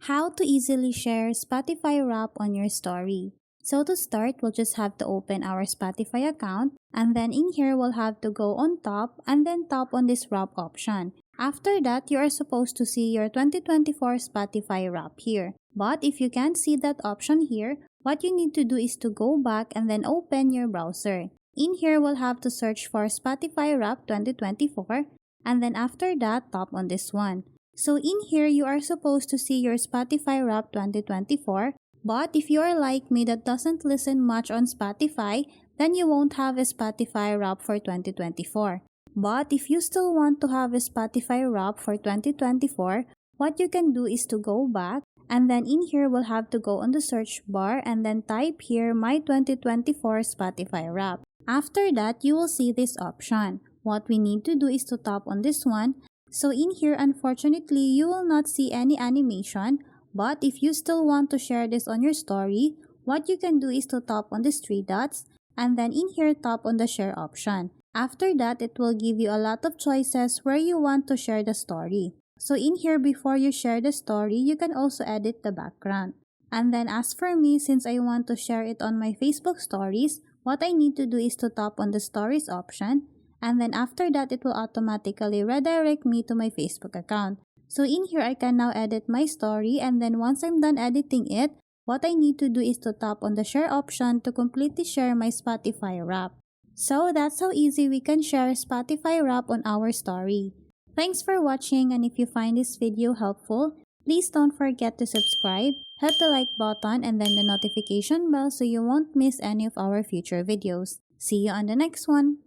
How to easily share Spotify Wrap on your story. So to start, we'll just have to open our Spotify account, and then in here we'll have to go on top and then tap on this wrap option. After that, you are supposed to see your 2024 Spotify Wrap here. But if you can't see that option here, what you need to do is to go back and then open your browser. In here, we'll have to search for Spotify Wrap 2024, and then after that, tap on this one. So in here, you are supposed to see your Spotify Wrap 2024, but if you are like me that doesn't listen much on Spotify, then you won't have a Spotify Wrap for 2024. But if you still want to have a Spotify Wrap for 2024, what you can do is to go back, and then in here we'll have to go on the search bar and then type here my 2024 Spotify Wrap. After that, you will see this option. What we need to do is to tap on this one. So in here, unfortunately, you will not see any animation, but if you still want to share this on your story, what you can do is to tap on these three dots, and then in here tap on the share option. After that, it will give you a lot of choices where you want to share the story. So in here, before you share the story, you can also edit the background. And then as for me, since I want to share it on my Facebook stories, what I need to do is to tap on the stories option, and then after that, it will automatically redirect me to my Facebook account. So in here, I can now edit my story, and then once I'm done editing it, what I need to do is to tap on the share option to completely share my Spotify Wrap. So that's how easy we can share Spotify Wrap on our story. Thanks for watching, and if you find this video helpful, please don't forget to subscribe, hit the like button, and then the notification bell so you won't miss any of our future videos. See you on the next one!